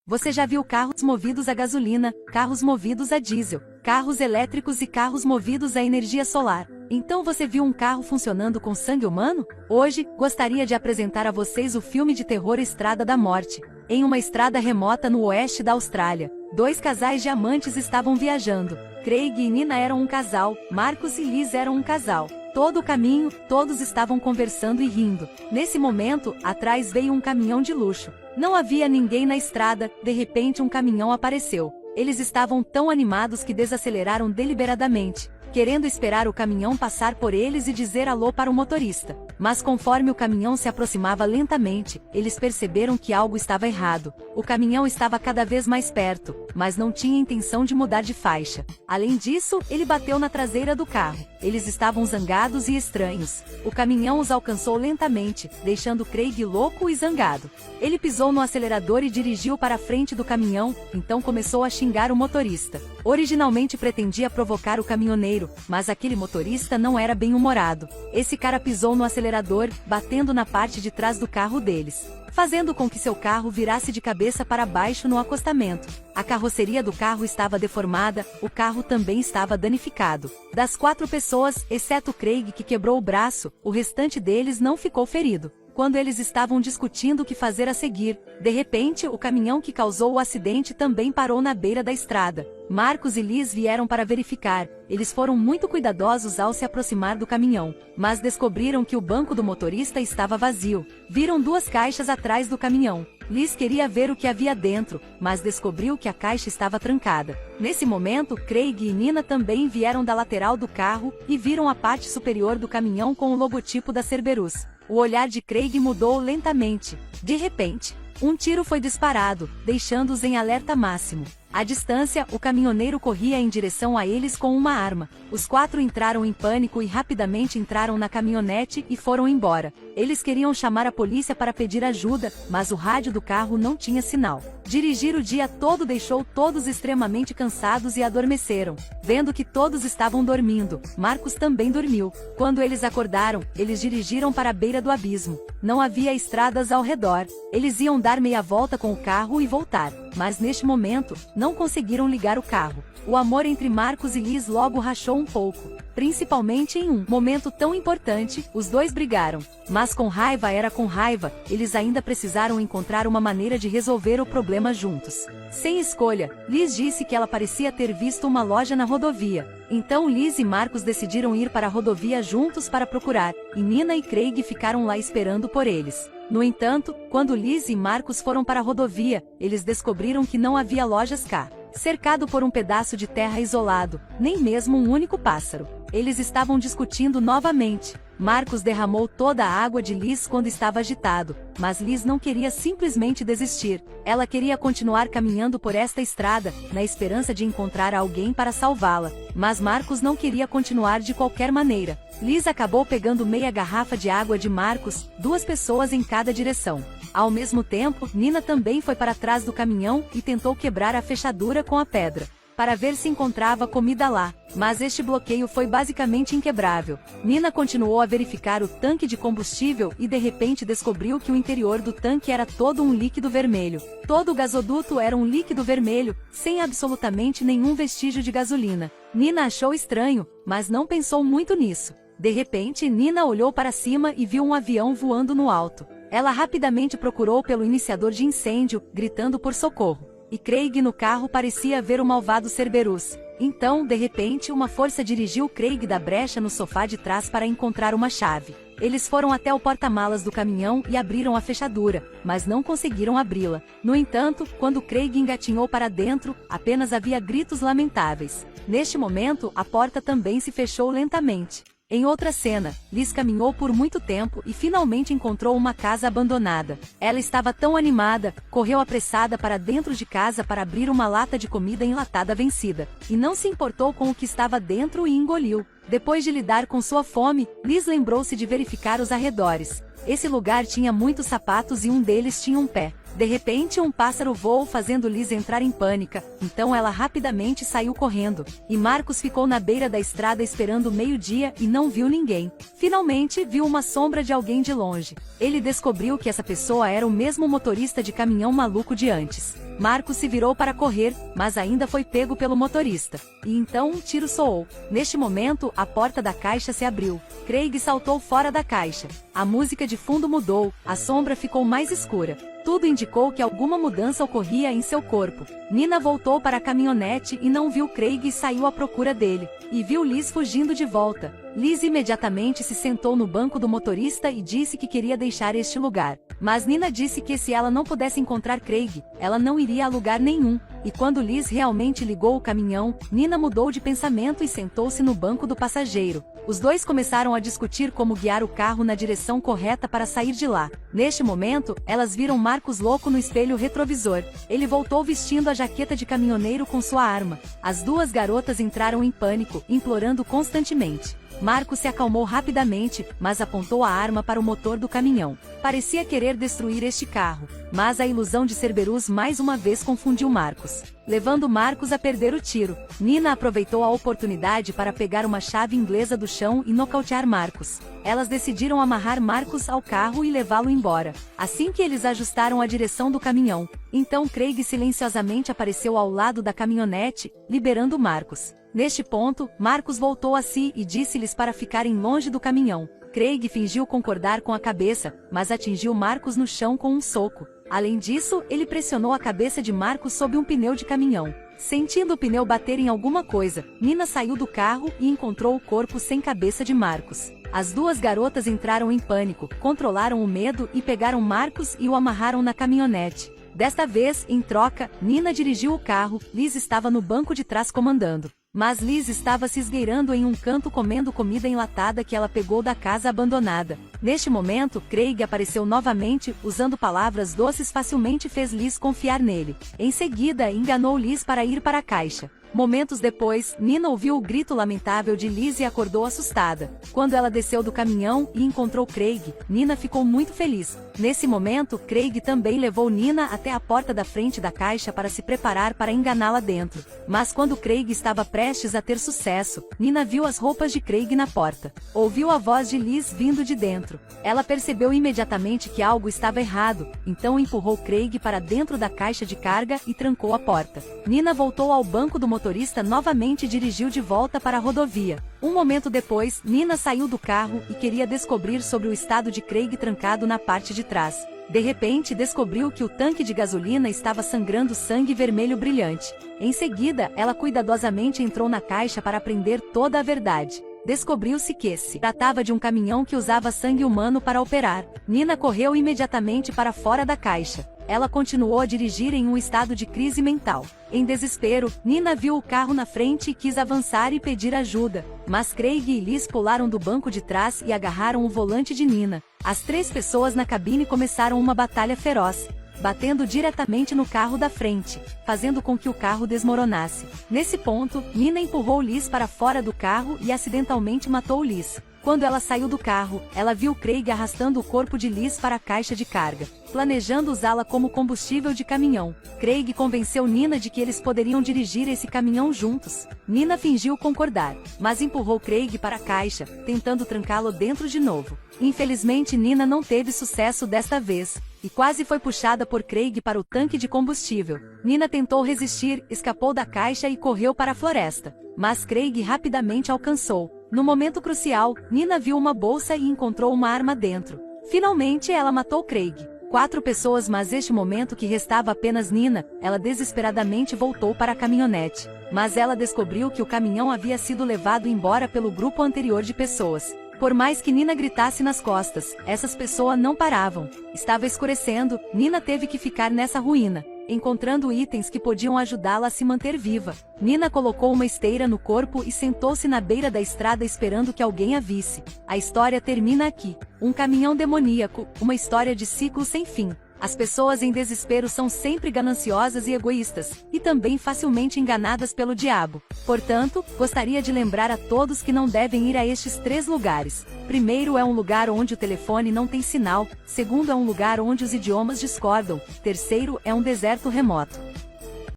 Você já viu carros movidos a gasolina, carros movidos a diesel, carros elétricos e carros movidos a energia solar? Então você viu um carro funcionando com sangue humano? Hoje, gostaria de apresentar a vocês o filme de terror Estrada da Morte. Em uma estrada remota no oeste da Austrália, dois casais de amantes estavam viajando. Craig e Nina eram um casal, Marcus e Liz eram um casal. Todo o caminho, todos estavam conversando e rindo. Nesse momento, atrás veio um caminhão de luxo. Não havia ninguém na estrada, de repente um caminhão apareceu. Eles estavam tão animados que desaceleraram deliberadamente, querendo esperar o caminhão passar por eles e dizer alô para o motorista. Mas conforme o caminhão se aproximava lentamente, eles perceberam que algo estava errado. O caminhão estava cada vez mais perto, mas não tinha intenção de mudar de faixa. Além disso, ele bateu na traseira do carro. Eles estavam zangados e estranhos. O caminhão os alcançou lentamente, deixando Craig louco e zangado. Ele pisou no acelerador e dirigiu para a frente do caminhão, então começou a xingar o motorista. Originalmente pretendia provocar o caminhoneiro, mas aquele motorista não era bem-humorado. Esse cara pisou no acelerador, batendo na parte de trás do carro deles, fazendo com que seu carro virasse de cabeça para baixo no acostamento. A carroceria do carro estava deformada, o carro também estava danificado. Das 4 pessoas, exceto Craig que quebrou o braço, o restante deles não ficou ferido. Quando eles estavam discutindo o que fazer a seguir, de repente o caminhão que causou o acidente também parou na beira da estrada. Marcus e Liz vieram para verificar. Eles foram muito cuidadosos ao se aproximar do caminhão, mas descobriram que o banco do motorista estava vazio. Viram 2 caixas atrás do caminhão. Liz queria ver o que havia dentro, mas descobriu que a caixa estava trancada. Nesse momento, Craig e Nina também vieram da lateral do carro e viram a parte superior do caminhão com o logotipo da Cerberus. O olhar de Craig mudou lentamente. De repente, um tiro foi disparado, deixando-os em alerta máximo. À distância, o caminhoneiro corria em direção a eles com uma arma. Os 4 entraram em pânico e rapidamente entraram na caminhonete e foram embora. Eles queriam chamar a polícia para pedir ajuda, mas o rádio do carro não tinha sinal. Dirigir o dia todo deixou todos extremamente cansados e adormeceram. Vendo que todos estavam dormindo, Marcus também dormiu. Quando eles acordaram, eles dirigiram para a beira do abismo. Não havia estradas ao redor. Eles iam dar meia volta com o carro e voltar, mas neste momento, não conseguiram ligar o carro. O amor entre Marcus e Liz logo rachou um pouco, principalmente em um momento tão importante. Os dois brigaram, mas com raiva era com raiva, eles ainda precisaram encontrar uma maneira de resolver o problema juntos. Sem escolha, Liz disse que ela parecia ter visto uma loja na rodovia. Então Liz e Marcus decidiram ir para a rodovia juntos para procurar, e Nina e Craig ficaram lá esperando por eles. No entanto, quando Liz e Marcus foram para a rodovia, eles descobriram que não havia lojas cá. Cercado por um pedaço de terra isolado, nem mesmo um único pássaro. Eles estavam discutindo novamente. Marcus derramou toda a água de Liz quando estava agitado, mas Liz não queria simplesmente desistir. Ela queria continuar caminhando por esta estrada, na esperança de encontrar alguém para salvá-la. Mas Marcus não queria continuar de qualquer maneira. Liz acabou pegando meia garrafa de água de Marcus, 2 pessoas em cada direção. Ao mesmo tempo, Nina também foi para trás do caminhão e tentou quebrar a fechadura com a pedra, para ver se encontrava comida lá, mas este bloqueio foi basicamente inquebrável. Nina continuou a verificar o tanque de combustível e de repente descobriu que o interior do tanque era todo um líquido vermelho. Todo o gasoduto era um líquido vermelho, sem absolutamente nenhum vestígio de gasolina. Nina achou estranho, mas não pensou muito nisso. De repente, Nina olhou para cima e viu um avião voando no alto. Ela rapidamente procurou pelo iniciador de incêndio, gritando por socorro. E Craig no carro parecia ver o malvado Cerberus. Então, de repente, uma força dirigiu Craig da brecha no sofá de trás para encontrar uma chave. Eles foram até o porta-malas do caminhão e abriram a fechadura, mas não conseguiram abri-la. No entanto, quando Craig engatinhou para dentro, apenas havia gritos lamentáveis. Neste momento, a porta também se fechou lentamente. Em outra cena, Liz caminhou por muito tempo e finalmente encontrou uma casa abandonada. Ela estava tão animada, correu apressada para dentro de casa para abrir uma lata de comida enlatada vencida, e não se importou com o que estava dentro e engoliu. Depois de lidar com sua fome, Liz lembrou-se de verificar os arredores. Esse lugar tinha muitos sapatos e um deles tinha um pé. De repente um pássaro voou fazendo Liz entrar em pânica, então ela rapidamente saiu correndo. E Marcus ficou na beira da estrada esperando o meio-dia e não viu ninguém. Finalmente viu uma sombra de alguém de longe. Ele descobriu que essa pessoa era o mesmo motorista de caminhão maluco de antes. Marcos se virou para correr, mas ainda foi pego pelo motorista. E então um tiro soou. Neste momento, a porta da caixa se abriu. Craig saltou fora da caixa. A música de fundo mudou, a sombra ficou mais escura. Tudo indicou que alguma mudança ocorria em seu corpo. Nina voltou para a caminhonete e não viu Craig e saiu à procura dele. E viu Liz fugindo de volta. Liz imediatamente se sentou no banco do motorista e disse que queria deixar este lugar. Mas Nina disse que se ela não pudesse encontrar Craig, ela não iria a lugar nenhum. E quando Liz realmente ligou o caminhão, Nina mudou de pensamento e sentou-se no banco do passageiro. Os dois começaram a discutir como guiar o carro na direção correta para sair de lá. Neste momento, elas viram Marcos louco no espelho retrovisor. Ele voltou vestindo a jaqueta de caminhoneiro com sua arma. As duas garotas entraram em pânico, implorando constantemente. Marcos se acalmou rapidamente, mas apontou a arma para o motor do caminhão. Parecia querer destruir este carro, mas a ilusão de Cerberus mais uma vez confundiu Marcos, levando Marcos a perder o tiro. Nina aproveitou a oportunidade para pegar uma chave inglesa do chão e nocautear Marcos. Elas decidiram amarrar Marcos ao carro e levá-lo embora. Assim que eles ajustaram a direção do caminhão, então Craig silenciosamente apareceu ao lado da caminhonete, liberando Marcos. Neste ponto, Marcos voltou a si e disse-lhes para ficarem longe do caminhão. Craig fingiu concordar com a cabeça, mas atingiu Marcos no chão com um soco. Além disso, ele pressionou a cabeça de Marcos sob um pneu de caminhão. Sentindo o pneu bater em alguma coisa, Nina saiu do carro e encontrou o corpo sem cabeça de Marcos. As duas garotas entraram em pânico, controlaram o medo e pegaram Marcos e o amarraram na caminhonete. Desta vez, em troca, Nina dirigiu o carro, Liz estava no banco de trás comandando. Mas Liz estava se esgueirando em um canto comendo comida enlatada que ela pegou da casa abandonada. Neste momento, Craig apareceu novamente, usando palavras doces facilmente fez Liz confiar nele. Em seguida, enganou Liz para ir para a caixa. Momentos depois, Nina ouviu o grito lamentável de Liz e acordou assustada. Quando ela desceu do caminhão e encontrou Craig, Nina ficou muito feliz. Nesse momento, Craig também levou Nina até a porta da frente da caixa para se preparar para enganá-la dentro. Mas quando Craig estava prestes a ter sucesso, Nina viu as roupas de Craig na porta. Ouviu a voz de Liz vindo de dentro. Ela percebeu imediatamente que algo estava errado, então empurrou Craig para dentro da caixa de carga e trancou a porta. Nina voltou ao banco do motorista novamente e dirigiu de volta para a rodovia. Um momento depois, Nina saiu do carro e queria descobrir sobre o estado de Craig trancado na parte de trás. De repente, descobriu que o tanque de gasolina estava sangrando sangue vermelho brilhante. Em seguida, ela cuidadosamente entrou na caixa para aprender toda a verdade. Descobriu-se que se tratava de um caminhão que usava sangue humano para operar. Nina correu imediatamente para fora da caixa. Ela continuou a dirigir em um estado de crise mental. Em desespero, Nina viu o carro na frente e quis avançar e pedir ajuda. Mas Craig e Liz pularam do banco de trás e agarraram o volante de Nina. As três pessoas na cabine começaram uma batalha feroz, batendo diretamente no carro da frente, fazendo com que o carro desmoronasse. Nesse ponto, Nina empurrou Liz para fora do carro e acidentalmente matou Liz. Quando ela saiu do carro, ela viu Craig arrastando o corpo de Liz para a caixa de carga, planejando usá-la como combustível de caminhão. Craig convenceu Nina de que eles poderiam dirigir esse caminhão juntos. Nina fingiu concordar, mas empurrou Craig para a caixa, tentando trancá-lo dentro de novo. Infelizmente, Nina não teve sucesso desta vez, e quase foi puxada por Craig para o tanque de combustível. Nina tentou resistir, escapou da caixa e correu para a floresta, mas Craig rapidamente alcançou. No momento crucial, Nina viu uma bolsa e encontrou uma arma dentro. Finalmente, ela matou Craig. 4 pessoas, mas este momento que restava apenas Nina, ela desesperadamente voltou para a caminhonete. Mas ela descobriu que o caminhão havia sido levado embora pelo grupo anterior de pessoas. Por mais que Nina gritasse nas costas, essas pessoas não paravam. Estava escurecendo, Nina teve que ficar nessa ruína, encontrando itens que podiam ajudá-la a se manter viva. Nina colocou uma esteira no corpo e sentou-se na beira da estrada esperando que alguém a visse. A história termina aqui. Um caminhão demoníaco, uma história de ciclo sem fim. As pessoas em desespero são sempre gananciosas e egoístas, e também facilmente enganadas pelo diabo. Portanto, gostaria de lembrar a todos que não devem ir a estes 3 lugares. Primeiro, é um lugar onde o telefone não tem sinal. Segundo, é um lugar onde os idiomas discordam. Terceiro, é um deserto remoto.